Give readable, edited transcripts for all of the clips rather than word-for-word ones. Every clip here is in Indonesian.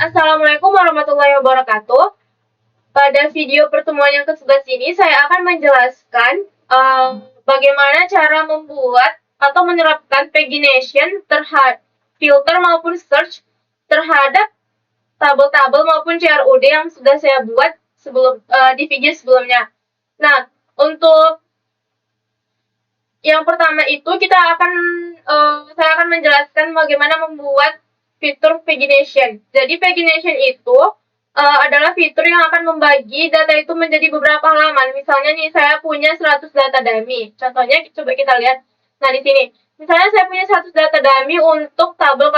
Assalamualaikum warahmatullahi wabarakatuh. Pada video pertemuan yang ke-11 ini, saya akan menjelaskan bagaimana cara membuat atau menerapkan pagination terhadap filter maupun search terhadap tabel-tabel maupun CRUD yang sudah saya buat di video sebelumnya. Nah, untuk yang pertama itu saya akan menjelaskan bagaimana membuat fitur pagination. Jadi pagination itu adalah fitur yang akan membagi data itu menjadi beberapa halaman. Misalnya nih, saya punya 100 data dummy. Contohnya coba kita lihat. Nah, di sini. Misalnya saya punya 100 data dummy untuk tabel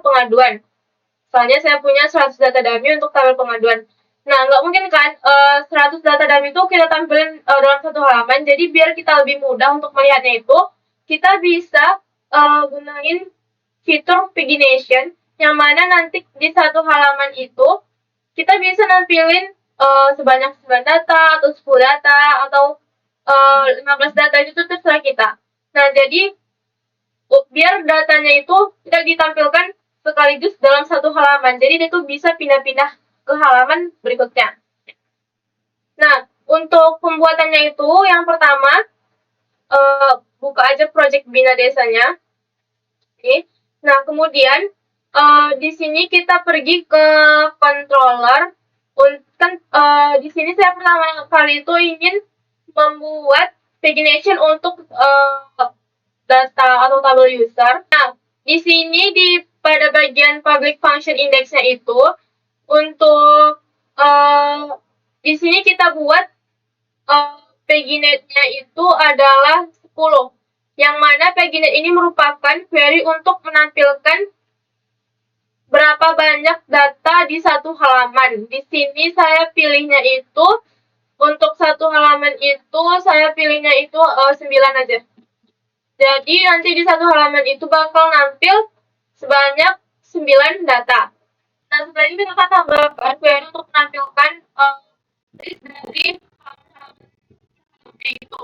pengaduan. Misalnya saya punya 100 data dummy untuk tabel pengaduan. Nah, nggak mungkin kan 100 data dummy itu kita tampilin dalam satu halaman. Jadi biar kita lebih mudah untuk melihatnya itu, kita bisa gunain fitur pagination yang mana nanti di satu halaman itu kita bisa nampilin sebanyak 9 data atau 10 data atau 15 data, itu terserah kita. Nah, jadi biar datanya itu tidak ditampilkan sekaligus dalam satu halaman. Jadi itu bisa pindah-pindah ke halaman berikutnya. Nah, untuk pembuatannya itu yang pertama buka aja project Bina Desanya. Oke. Nah, kemudian di sini kita pergi ke controller. Di sini saya pertama kali itu ingin membuat pagination untuk data atau tabel user. Nah, di sini pada bagian public function indexnya itu untuk di sini kita buat paginate-nya itu adalah 10. Yang mana paginate ini merupakan query untuk menampilkan berapa banyak data di satu halaman. Di sini saya pilihnya itu untuk satu halaman itu saya pilihnya itu 9 aja. Jadi nanti di satu halaman itu bakal nampil sebanyak 9 data. Nah, setelah ini kita tambahkan query untuk menampilkan list dari halaman itu.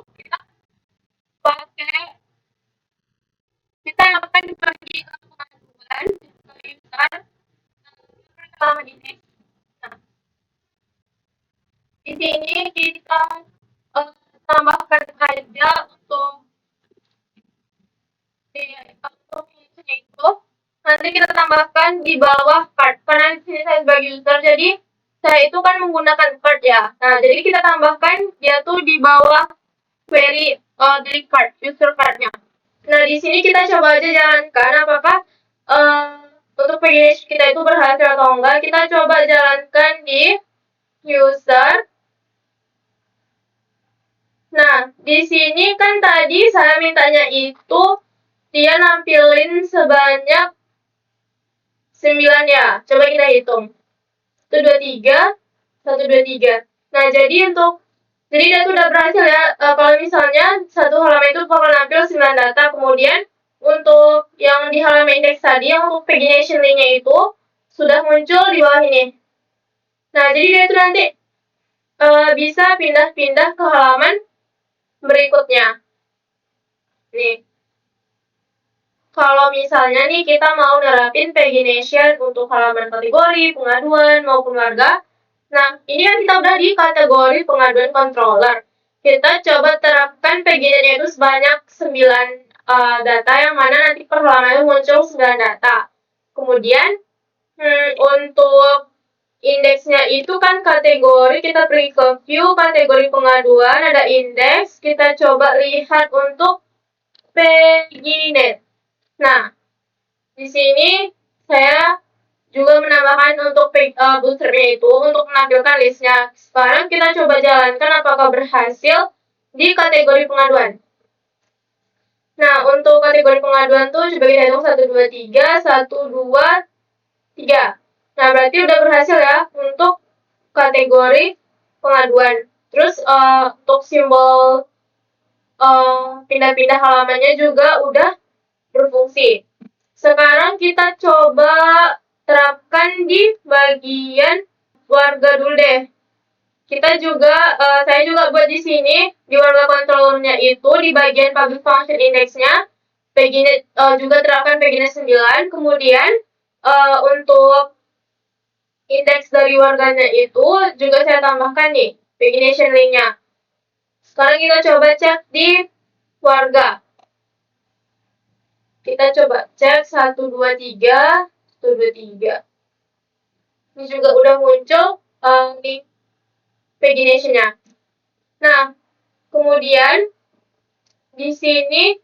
Kita akan pergi ke pengaduan user halaman ini. Nah, di sini kita tambahkan aja untuk itu. Nanti kita tambahkan di bawah card, karena di sini saya sebagai user, jadi saya itu kan menggunakan card ya. Nah, jadi kita tambahkan dia tuh di bawah query dari card, user cardnya. Nah, di sini kita coba aja jalankan apakah untuk pagination kita itu berhasil atau enggak. Kita coba jalankan di user. Nah, di sini kan tadi saya mintanya itu dia nampilin sebanyak 9 ya. Coba kita hitung. 1, 2, 3. 1, 2, 3. Nah, jadi dia tuh udah berhasil ya. Kalau misalnya satu halaman itu bakal nampil 9 data. Kemudian untuk yang di halaman index tadi, yang untuk pagination link-nya itu sudah muncul di bawah ini. Nah, jadi dia itu nanti bisa pindah-pindah ke halaman berikutnya. Nih. Kalau misalnya nih kita mau nerapin pagination untuk halaman kategori, pengaduan, maupun warga. Nah, ini kan kita udah di kategori pengaduan controller. Kita coba terapkan pagination itu sebanyak 9 data, yang mana nanti per halaman muncul 9 data. Kemudian, untuk indeksnya itu kan kategori, kita pergi ke view, kategori pengaduan, ada indeks. Kita coba lihat untuk paginate. Nah, di sini saya juga menambahkan untuk boosternya itu untuk menampilkan listnya. Sekarang kita coba jalankan apakah berhasil di kategori pengaduan. Nah, untuk kategori pengaduan tuh coba kita hitung 1, 2, 3, 1, 2, 3. Nah, berarti udah berhasil ya untuk kategori pengaduan. Terus untuk simbol pindah-pindah halamannya juga udah berfungsi. Sekarang kita coba terapkan di bagian warga dulu deh. Saya juga buat di sini di warga controllernya itu di bagian public function indexnya paginate juga terapkan paginate 9. Kemudian untuk indeks dari warganya itu juga saya tambahkan nih, pagination link-nya. Sekarang kita coba cek di warga. Kita coba cek 123, 123. Ini juga udah muncul link pagination-nya. Nah, kemudian di sini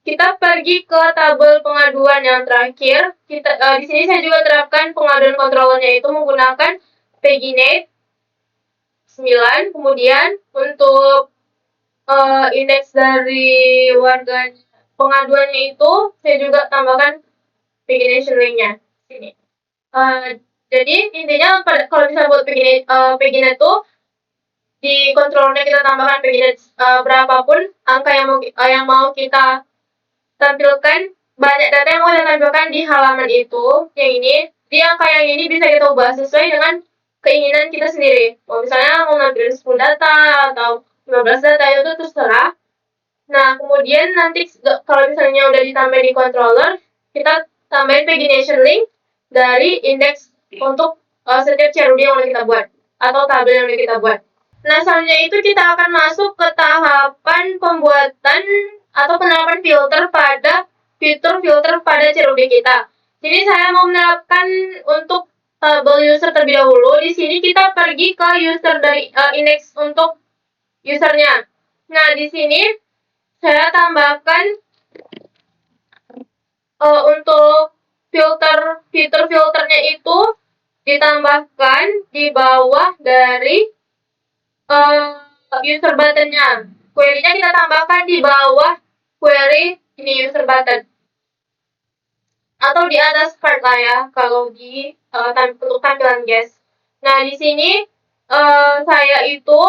kita pergi ke tabel pengaduan yang terakhir. Di sini saya juga terapkan pengaduan controllernya itu menggunakan paginate 9. Kemudian untuk indeks dari warga pengaduannya itu saya juga tambahkan pagination link-nya sini. Jadi intinya kalau misalnya buat paginate itu di controllernya kita tambahkan paginate berapapun angka yang mau kita tampilkan, banyak data yang mau kita tampilkan di halaman itu, yang ini, di angka yang ini bisa kita ubah sesuai dengan keinginan kita sendiri. Kalau misalnya mau ngambil 10 data atau 15 data itu terserah. Nah, kemudian nanti kalau misalnya udah ditambah di controller, kita tambahin pagination link dari indeks untuk setiap CRUD yang udah kita buat atau tabel yang udah kita buat. Nah, selanjutnya itu kita akan masuk ke tahapan pembuatan atau penerapan fitur filter pada CRUD kita. Jadi saya mau menerapkan untuk tabel user terlebih dahulu. Di sini kita pergi ke user dari indeks untuk usernya. Nah, di sini saya tambahkan untuk fitur filternya itu ditambahkan di bawah dari user button-nya. Query-nya kita tambahkan di bawah query ini user button. Atau di atas card lah ya, kalau di untuk tampilan guest. Nah, di sini saya itu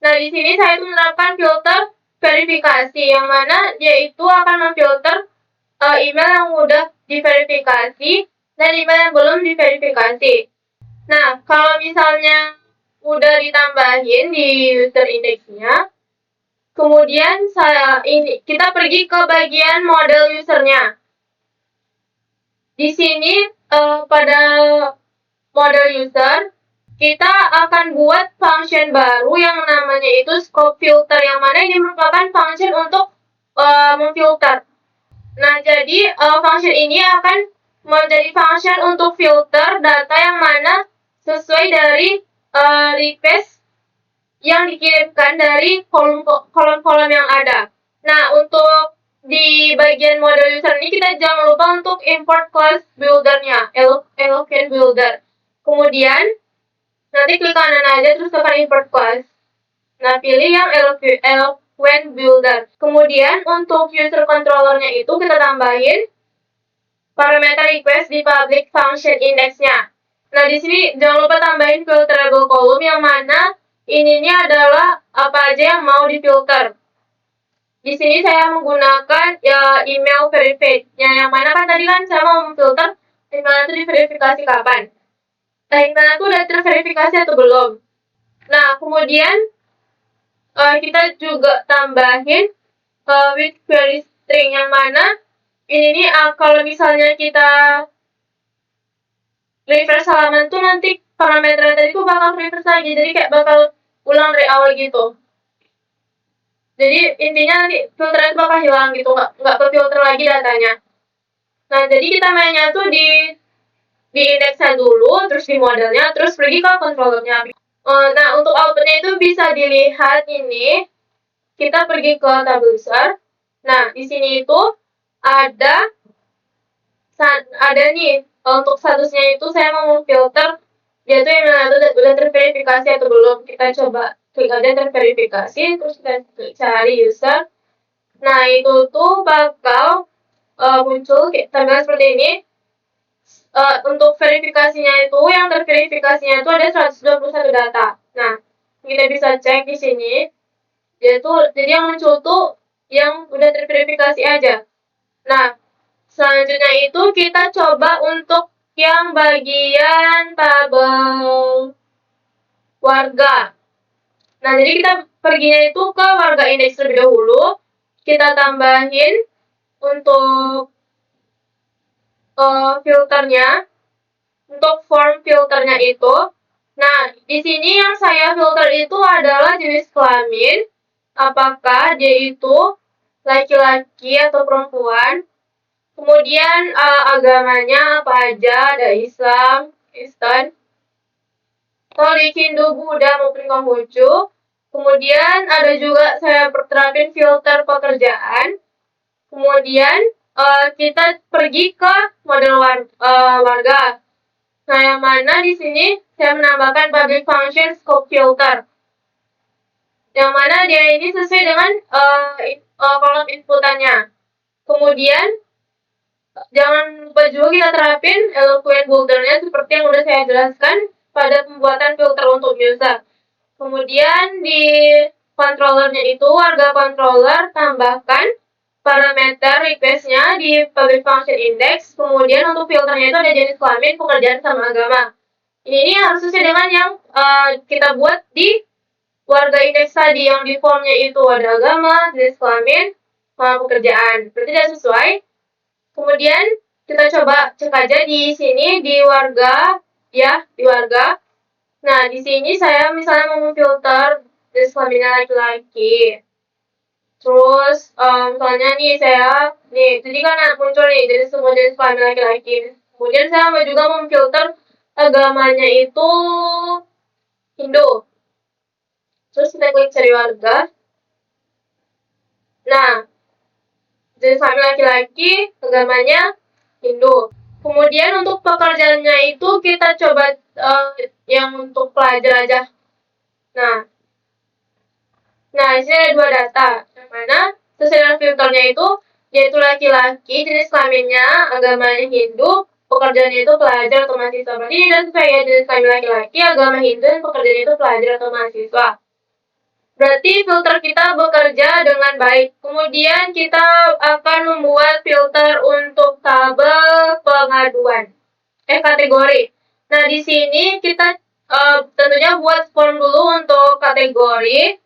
menerapkan filter verifikasi, yang mana dia itu akan memfilter email yang udah diverifikasi dan email yang belum diverifikasi. Nah, kalau misalnya udah ditambahin di user index-nya, kemudian kita pergi ke bagian model usernya. Di sini pada model user, kita akan buat function baru yang namanya itu scope filter, yang mana ini merupakan function untuk memfilter. Nah, jadi function ini akan menjadi function untuk filter data yang mana sesuai dari request yang dikirimkan dari kolom-kolom yang ada. Nah, untuk di bagian model user ini kita jangan lupa untuk import class builder-nya, Eloquent Builder. Kemudian nanti klik kanan aja terus tekan import class. Nah, pilih yang Eloquent Builder. Kemudian untuk user controller-nya itu kita tambahin parameter request di public function index-nya. Nah, di sini jangan lupa tambahin filterable column, yang mana ini adalah apa aja yang mau difilter. Di sini saya menggunakan email verified, yang mana kan tadi kan saya mau memfilter email itu diverifikasi kapan. Nah, email itu udah terverifikasi atau belum. Nah, kemudian kita juga tambahin with query string, yang mana ini kalau misalnya kita refresh halaman tuh nanti parameter tadi tuh bakal refresh lagi, jadi kayak bakal ulang dari awal gitu. Jadi intinya nanti filternya itu bakal hilang gitu, nggak kefilter lagi datanya. Nah, jadi kita mainnya tuh di indeksnya dulu, terus di modelnya, terus pergi ke controllernya. Nah, untuk outputnya itu bisa dilihat ini. Kita pergi ke tabel user. Nah, di sini itu ada nih untuk statusnya itu saya mau memfilter dia tuh email itu udah terverifikasi atau belum. Kita coba klik aja terverifikasi, terus kita klik cari user. Nah, itu tuh bakal muncul tampilan seperti ini. Untuk verifikasinya itu, yang terverifikasinya itu ada 121 data. Nah, kita bisa cek di sini. Jadi yang muncul tuh yang udah terverifikasi aja. Nah, selanjutnya itu kita coba untuk yang bagian tabel warga. Nah, jadi kita perginya itu ke warga indeks terlebih dahulu. Kita tambahin untuk filternya. untuk form filternya itu. Nah, di sini yang saya filter itu adalah jenis kelamin, apakah dia itu laki-laki atau perempuan. Kemudian agamanya apa aja, ada Islam, Kristen, Katolik, Hindu, Buddha maupun Konghucu. Kemudian ada juga saya terapin filter pekerjaan. Kemudian kita pergi ke model warga. Nah, yang mana di sini saya menambahkan public function scope filter. Yang mana dia ini sesuai dengan kolom inputannya. Kemudian jangan lupa juga kita terapin eloquent bouldernya seperti yang udah saya jelaskan pada pembuatan filter untuk user. Kemudian di controllernya itu warga controller tambahkan parameter requestnya di public function index. Kemudian untuk filternya itu ada jenis kelamin, pekerjaan, sama agama. Ini harus sesuai dengan yang kita buat di warga index tadi, yang di formnya itu ada agama, jenis kelamin, sama pekerjaan. Berarti tidak sesuai. Kemudian kita coba cek aja di sini di warga, ya, di warga. Nah, di sini saya misalnya mau memfilter jenis kelaminnya laki-laki. Terus, misalnya nih jadi kan muncul nih jadi semua jenis kelamin laki-laki. Kemudian saya mau juga memfilter agamanya itu Hindu. Terus kita klik cari warga. Nah, jenis kelamin laki-laki, agamanya Hindu. Kemudian untuk pekerjaannya itu kita coba yang untuk pelajar aja. Nah, di sini ada dua data. Yang mana sesuai dengan filternya itu dia itu laki-laki, jenis kelaminnya, agamanya Hindu, pekerjaannya itu pelajar atau mahasiswa. Berarti tidak sesuai ya, jenis kelamin laki-laki, agama Hindu, dan pekerjaannya itu pelajar atau mahasiswa. Berarti filter kita bekerja dengan baik. Kemudian kita akan membuat filter untuk tabel pengaduan. Kategori. Nah, di sini kita tentunya buat form dulu untuk kategori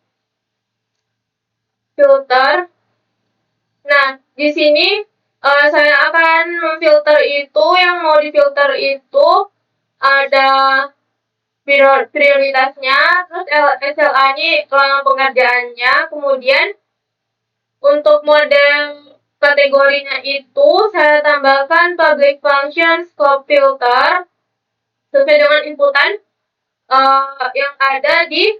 filter. Nah, di sini saya akan memfilter itu, yang mau difilter itu ada prioritasnya, terus SLA-nya, lama pengerjaannya, kemudian untuk model kategorinya itu saya tambahkan public function scope filter sesuai dengan inputan yang ada di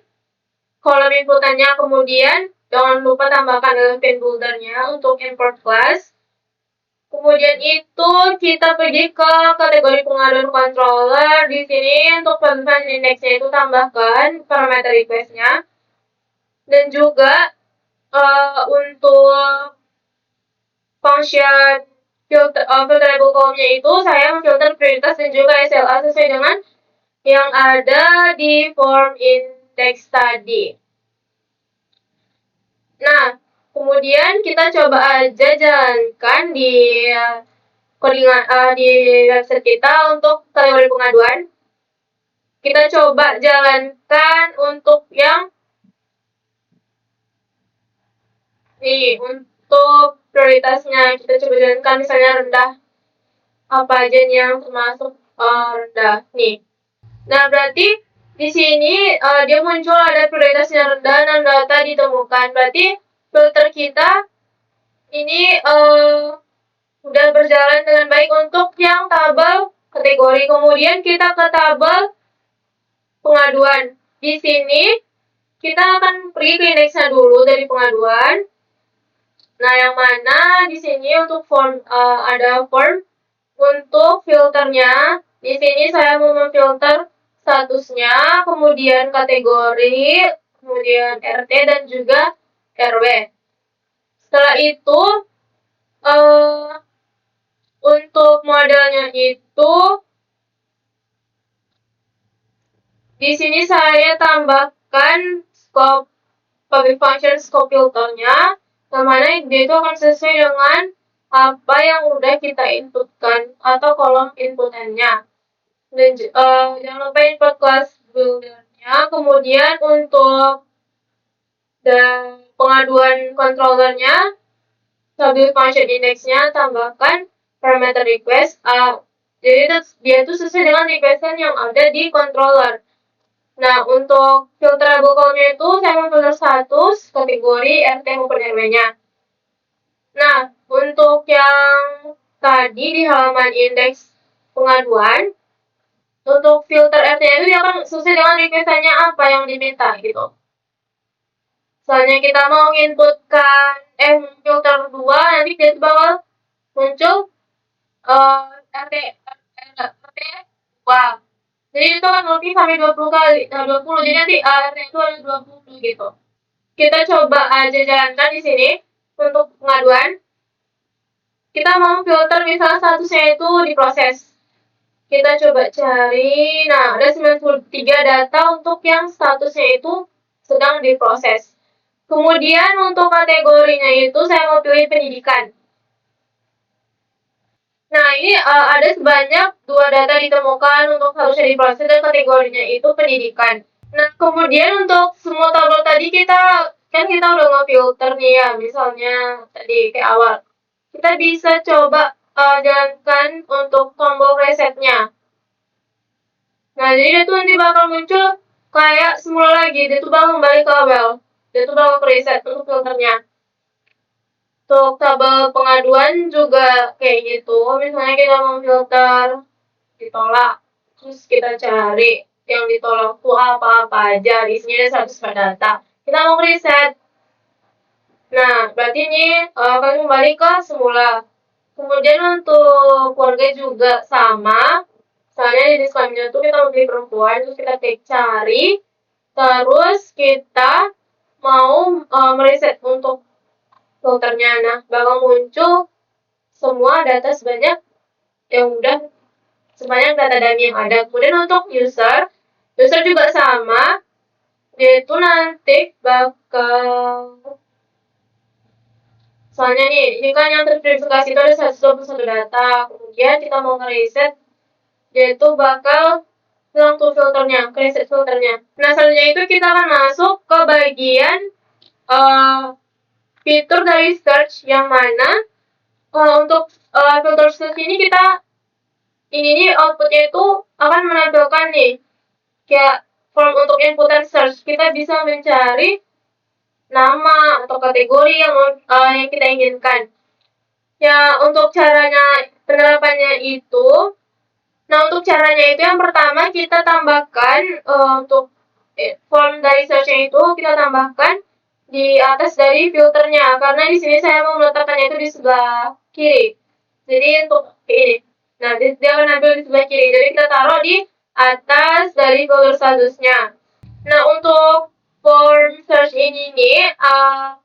kolom inputannya. Kemudian jangan lupa tambahkan eloquent bouldernya untuk import class. Kemudian itu kita pergi ke kategori pengaduan controller. Di sini untuk function indexnya itu tambahkan parameter requestnya. Dan juga untuk function filterable column-nya itu saya memfilter prioritas dan juga SLA sesuai dengan yang ada di form index tadi. Nah, kemudian kita coba aja jalankan di di website kita untuk kategori pengaduan. Kita coba jalankan untuk yang untuk prioritasnya. Kita coba jalankan misalnya rendah. Apa aja nih yang termasuk rendah nih. Nah, berarti di sini dia muncul ada prioritasnya rendah dan data ditemukan. Berarti filter kita ini udah berjalan dengan baik untuk yang tabel kategori. Kemudian kita ke tabel pengaduan. Di sini kita akan pergi ke indeksnya dulu dari pengaduan. Nah, yang mana di sini untuk form ada form untuk filternya. Di sini saya mau memfilter statusnya, kemudian kategori, kemudian RT dan juga RW. Setelah itu untuk modelnya itu di sini saya tambahkan scope public function scope filternya, yang mana dia itu akan sesuai dengan apa yang udah kita inputkan atau kolom inputannya. Dan jangan lupa input class buildernya. Kemudian untuk pengaduan controllernya, public function indexnya tambahkan parameter request Jadi dia tuh sesuai dengan requestan yang ada di controller. Nah, untuk filterable column-nya itu saya mau filter status, kategori, RT maupun RW-nya. Nah, untuk yang tadi di halaman indeks pengaduan, untuk filter RT-nya itu dia akan sesuai dengan requestannya apa yang diminta gitu. Soalnya kita mau inputkan filter 2, nanti dia bakal muncul RT 2. Jadi itu kan lebih sampai 20 kali, 20. Jadi nanti RT itu ada 20 gitu. Kita coba aja jalankan di sini untuk pengaduan. Kita mau filter misalnya statusnya itu diproses. Kita coba cari, nah ada 93 data untuk yang statusnya itu sedang diproses. Kemudian untuk kategorinya itu saya mau pilih pendidikan. Nah, ini ada sebanyak 2 data ditemukan untuk harusnya diproses dan kategorinya itu pendidikan. Nah, kemudian untuk semua tabel tadi kita udah nge-filter nih ya, misalnya tadi kayak awal. Kita bisa coba jalankan untuk tombol resetnya. Nah, jadi dia tuh nanti bakal muncul kayak semula lagi, dia tuh bakal kembali ke awal. Dia tuh bakal ke reset untuk filternya. Untuk tabel pengaduan juga kayak gitu. Misalnya kita mau filter ditolak, terus kita cari yang ditolak tuh apa-apa aja. Di sini ada 100 data. Kita mau reset. Nah, berarti ini akan kembali ke semula. Kemudian untuk keluarga juga sama. Misalnya di disclaimer tuh kita mau pilih perempuan, terus kita klik cari. Terus kita mau mereset untuk filternya. Nah, bakal muncul semua data sebanyak data dummy yang ada. Kemudian untuk user juga sama, yaitu nanti bakal, soalnya nih, ini kan yang terverifikasi itu ada 121 data. Kemudian kita mau ngereset, yaitu bakal hilang tuh filternya, reset filternya. Nah, selanjutnya itu kita akan masuk ke bagian fitur dari search, yang mana untuk filter search ini outputnya itu akan menampilkan nih kayak form untuk inputan search. Kita bisa mencari nama atau kategori yang kita inginkan. Ya, untuk caranya penerapannya itu, untuk caranya itu yang pertama kita tambahkan untuk form dari search-nya itu kita tambahkan di atas dari filternya, karena di sini saya mau meletakkannya itu di sebelah kiri. Jadi untuk ini, nah dia akan ambil di sebelah kiri. Jadi kita taruh di atas dari filter statusnya. Nah, untuk form search ini nih,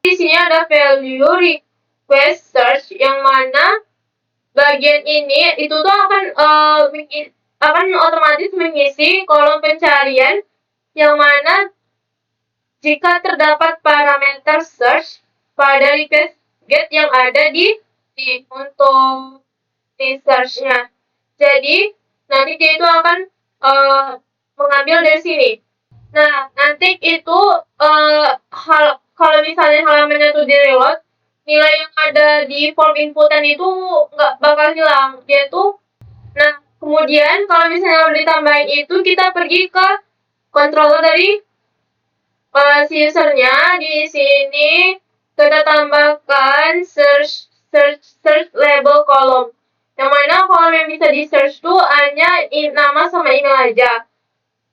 di sini ada value request search, yang mana bagian ini itu tuh akan otomatis mengisi kolom pencarian, yang mana jika terdapat parameter search pada request get yang ada untuk di search-nya. Jadi nanti dia itu akan mengambil dari sini. Nah, nanti itu kalau misalnya halamannya itu di-reload, nilai yang ada di form inputan itu nggak bakal hilang. Dia tuh, nah kemudian kalau misalnya udah ditambahin itu, kita pergi ke controller dari si usernya. Di sini kita tambahkan search label column, yang mana kolom yang bisa di search tuh hanya nama sama email aja.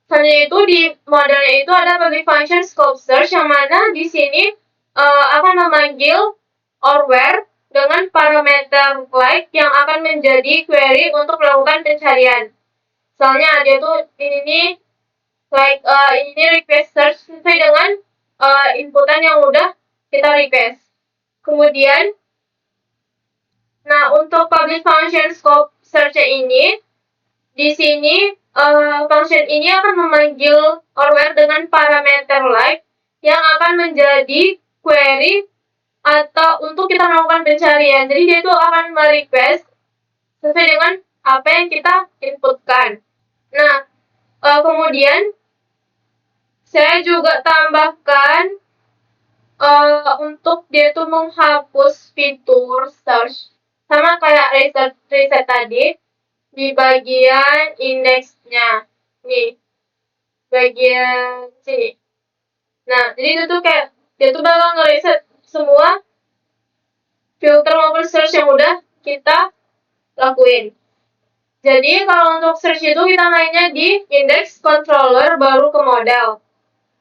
Selanjutnya itu di modelnya itu ada public function scope search, yang mana di sini akan memanggil or where dengan parameter like yang akan menjadi query untuk melakukan pencarian. Soalnya dia tuh ini request search sesuai dengan inputan yang udah kita request. Kemudian, nah untuk public function scope search ini, di sini function ini akan memanggil or where dengan parameter like yang akan menjadi query atau untuk kita melakukan pencarian. Jadi dia itu akan merequest sesuai dengan apa yang kita inputkan. Nah, kemudian saya juga tambahkan untuk dia tuh menghapus fitur search, sama kayak reset tadi. di bagian indeksnya. Nih, bagian sini. Nah, jadi itu tuh kayak dia tuh bakal ngeriset semua filter maupun search yang udah kita lakuin. Jadi kalau untuk search itu kita mainnya di index, controller, baru ke model.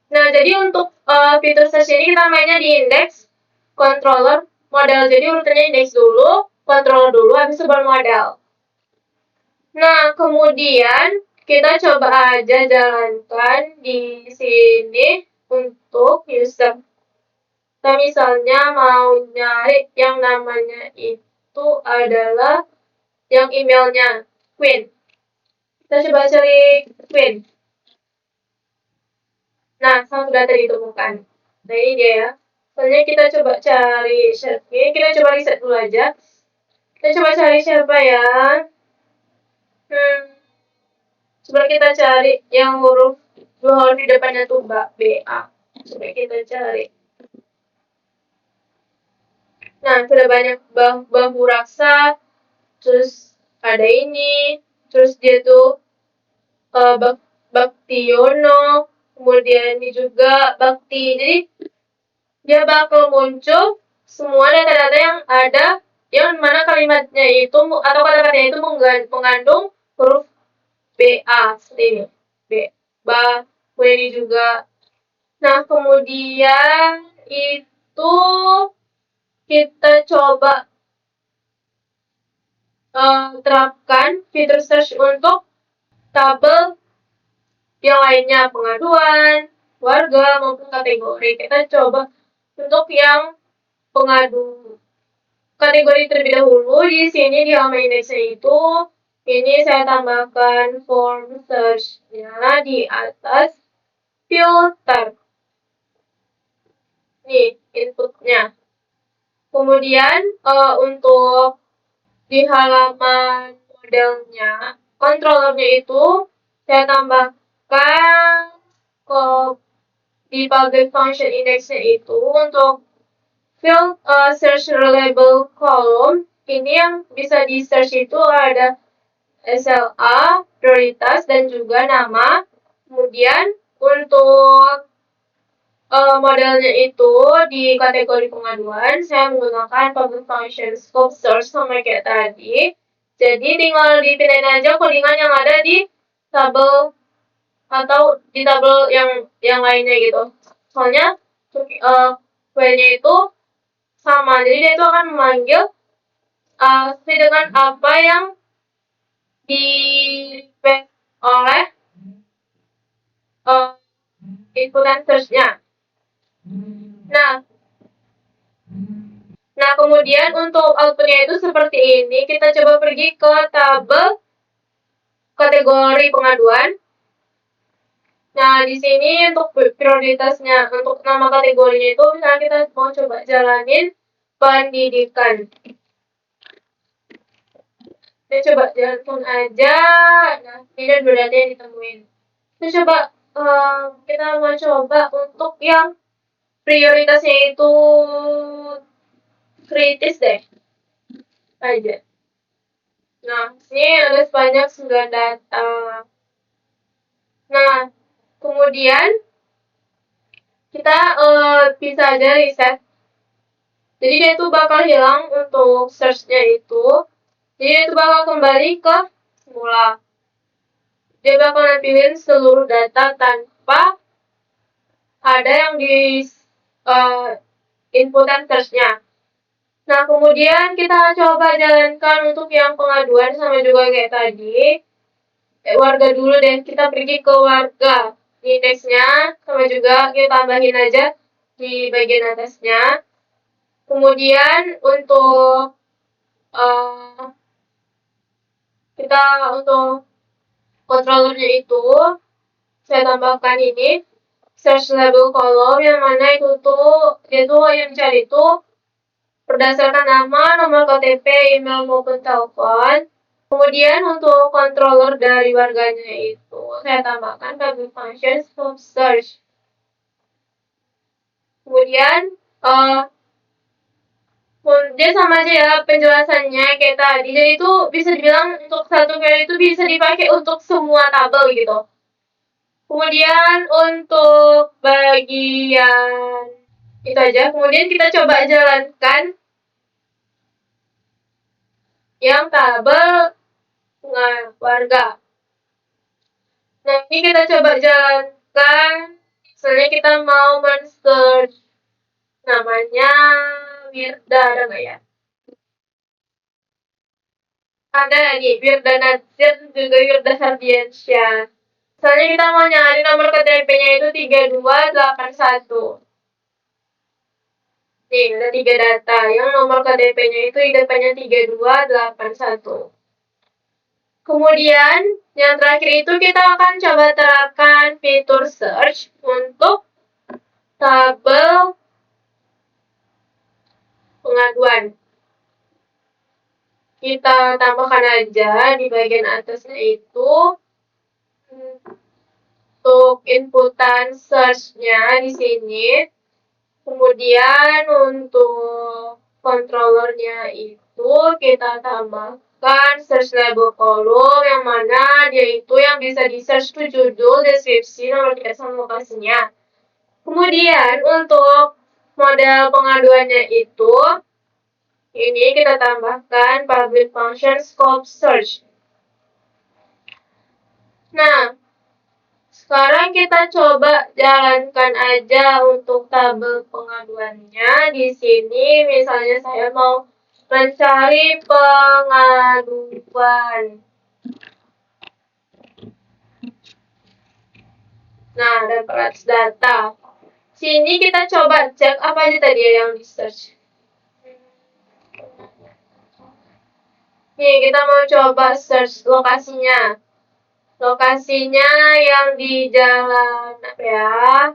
Nah, jadi untuk fitur search ini kita mainnya di index, controller, model. Jadi urutannya index dulu, controller dulu, habis itu baru model. Nah, kemudian kita coba aja jalankan di sini untuk user. Kita misalnya mau nyari yang namanya itu adalah yang emailnya Queen. Kita coba cari Queen. Nah, sudah tadi ditemukan. Nah, ini dia ya. Soalnya kita coba cari ini, kita coba riset dulu aja. Kita coba cari siapa ya. Coba kita cari yang huruf dua huruf di depannya tuh BA. Coba kita cari. Nah, sudah banyak bahu raksa, terus ada ini, terus dia tuh Baktiono, kemudian ini juga Bakti. Jadi dia bakal muncul semua data-data yang ada yang mana kalimatnya itu atau kata-katanya itu mengandung huruf BA seperti ini. Ba, kemudian ini juga. Nah, kemudian itu kita coba terapkan fitur search untuk tabel yang lainnya, pengaduan, warga, maupun kategori. Kita coba untuk yang pengadu kategori terlebih dahulu. Di sini di halaman indeksnya itu, ini saya tambahkan form search-nya di atas filter. Nih, inputnya. Kemudian untuk di halaman modelnya, controllernya itu saya tambahkan di public function indexnya itu untuk field search reliable column. Ini yang bisa di search itu ada SLA, prioritas, dan juga nama. Kemudian untuk modelnya itu di kategori pengaduan, saya menggunakan public function scope search sama kayak tadi. Jadi tinggal dipindahin aja codingan yang ada di tabel atau di tabel yang lainnya gitu. Soalnya query-nya itu sama, jadi dia itu akan memanggil sesuai dengan apa yang di request oleh inputan search-nya. Nah, kemudian untuk outputnya itu seperti ini. Kita coba pergi ke tabel kategori pengaduan. Nah, di sini untuk prioritasnya, untuk nama kategorinya itu, misalnya kita mau coba jalanin pendidikan. Kita coba jalankan aja. Nah, ini ada dua data yang ditemuin. Kita coba, kita mau coba untuk yang prioritasnya itu kritis deh. Aja. Nah, ini ada sebanyak 9 data. Nah, kemudian kita bisa aja riset. Jadi dia itu bakal hilang untuk search-nya itu. Jadi dia itu bakal kembali ke semula. Dia bakal nampilin seluruh data tanpa ada yang di inputan search-nya. Nah, kemudian kita coba jalankan untuk yang pengaduan sama juga kayak tadi. Warga dulu deh, kita pergi ke warga. Di indeksnya, sama juga kita tambahin aja di bagian atasnya. Kemudian untuk kita untuk controllernya itu, saya tambahkan ini search label column yang mana itu tuh dia tuh yang cari itu berdasarkan nama, nomor KTP, email maupun telepon. Kemudian untuk controller dari warganya itu saya tambahkan public function scope search. Kemudian Dia sama aja ya penjelasannya kayak tadi. Jadi itu bisa dibilang untuk satu file itu bisa dipakai untuk semua tabel gitu. Kemudian untuk bagian itu aja. Kemudian kita coba jalankan yang tabel warga. Nah, ini kita coba jalankan. Misalnya kita mau men-search namanya Wirda, ada nggak ya? Ada nih, Wirda Natsir juga Wirda Sardiansyah. Misalnya kita mau nyari nomor KTP-nya itu 3281. Nih, ada 3 data. Yang nomor KTP-nya itu di depannya 3281. Kemudian, yang terakhir itu kita akan coba terapkan fitur search untuk tabel pengaduan. Kita tambahkan aja di bagian atasnya itu untuk inputan search-nya di sini. Kemudian untuk controllernya itu kita tambahkan search label column yang mana dia itu yang bisa di search itu judul, deskripsi, nomor tiket sama lokasinya. Kemudian untuk model pengaduannya itu ini kita tambahkan public function scope search. Nah, sekarang kita coba jalankan aja untuk tabel pengaduannya. Di sini misalnya saya mau mencari pengaduan. Nah, ada kelas data. Sini kita coba cek apa aja tadi yang di search. Nih, kita mau coba search lokasinya. Lokasinya yang di jalan apa ya?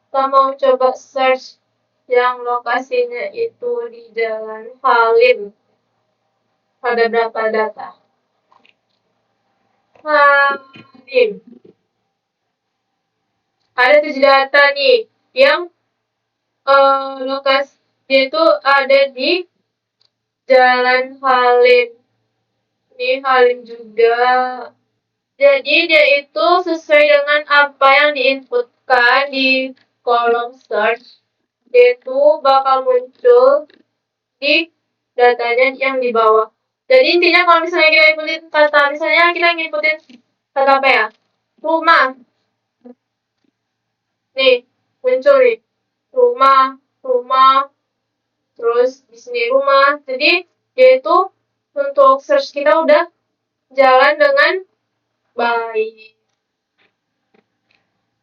Kita mau coba search yang lokasinya itu di Jalan Halim. Ada berapa data? Halim. Ada 7 data nih yang lokasi itu ada di Jalan Halim. Ini Halim juga. Jadi dia itu sesuai dengan apa yang diinputkan di kolom search. Dia itu bakal muncul di datanya yang di bawah. Jadi intinya kalau misalnya kita inputin kata, misalnya kita inputin kata apa ya? Rumah. Nih, muncul nih. Rumah, rumah. Terus di sini rumah. Jadi dia itu untuk search kita udah jalan dengan baik.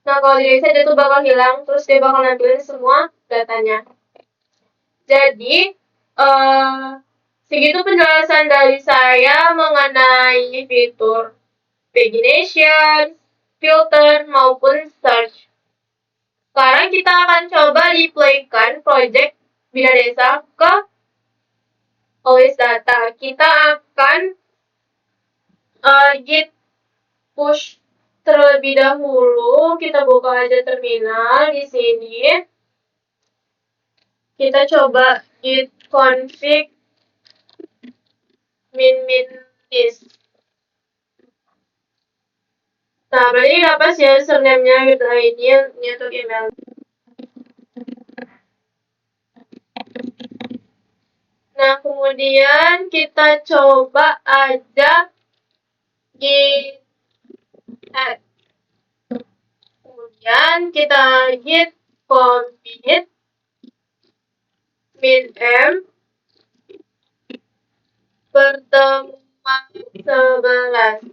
Nah, kalau di reset dia tuh bakal hilang, terus dia bakal nampilin semua datanya. Jadi, segitu penjelasan dari saya mengenai fitur pagination, filter, maupun search. Sekarang kita akan coba di-playkan project Bina Desa ke OS Data. Kita akan git push terlebih dahulu. Kita buka aja terminal di sini. Kita coba git config min list. Nah, berarti dapat ya username-nya gitu ini untuk email. Nah, kemudian kita coba aja git add. Kemudian kita git commit min m pertemuan 11.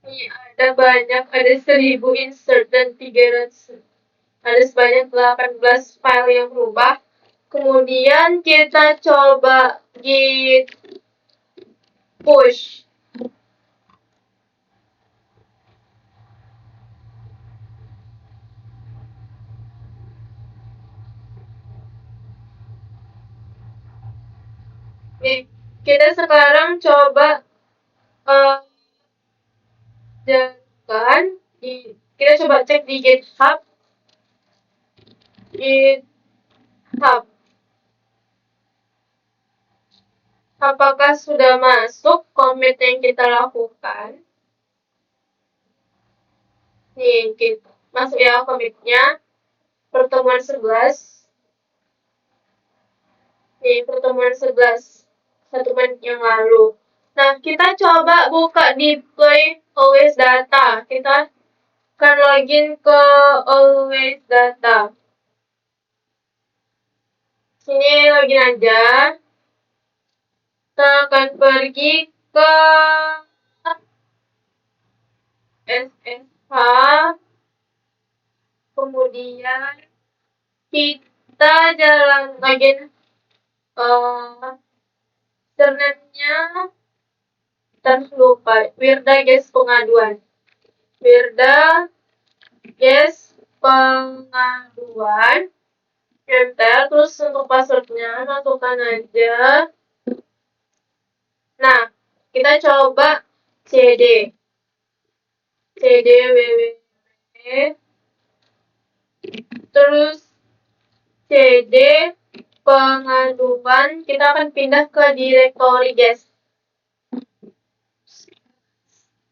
Ini ada banyak, ada 1000 insert dan 300. Ada sebanyak 18 file yang berubah. Kemudian kita coba git push. Nih, kita sekarang coba kita coba cek di GitHub. GitHub. Apakah sudah masuk commit yang kita lakukan? Nih, masuk ya commitnya. Pertemuan 11. Nih, pertemuan 11. 1 menit yang lalu. Nah, kita coba buka deploy always data. Kita akan login ke always data. Sini login aja. Kita akan pergi ke SSH. Kemudian kita jalan login username-nya lupa. Wirda guys pengaduan. Wirda guys pengaduan. Enter. Terus untuk passwordnya masukkan aja. Nah, kita coba cd www. Terus cd pengaduan, kita akan pindah ke directory guys.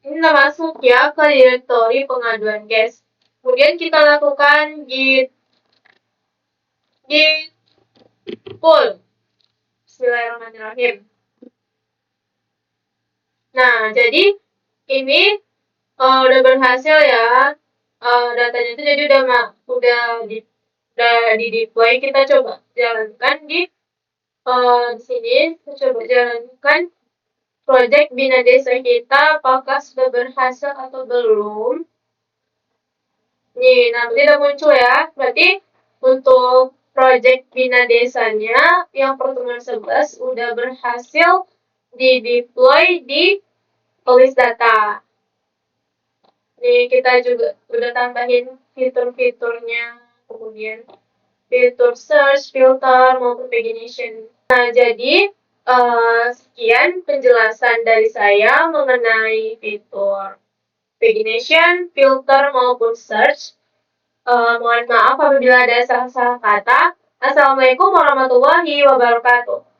Ini masuk ya ke directory pengaduan guys. Kemudian kita lakukan git pull. Bismillahirrahmanirrahim. Nah, jadi ini udah berhasil ya. Datanya itu jadi udah di deploy. Kita coba jalankan di sini. Kita coba jalankan project Bina Desa kita, apakah sudah berhasil atau belum. Nih, nanti udah muncul ya. Berarti untuk project Bina Desanya yang pertemuan 11 udah berhasil di deploy di always data. Nih, kita juga udah tambahin fitur-fiturnya, kemudian fitur search, filter, maupun pagination. Nah, jadi sekian penjelasan dari saya mengenai fitur pagination, filter, maupun search. Mohon maaf apabila ada salah-salah kata. Assalamualaikum warahmatullahi wabarakatuh.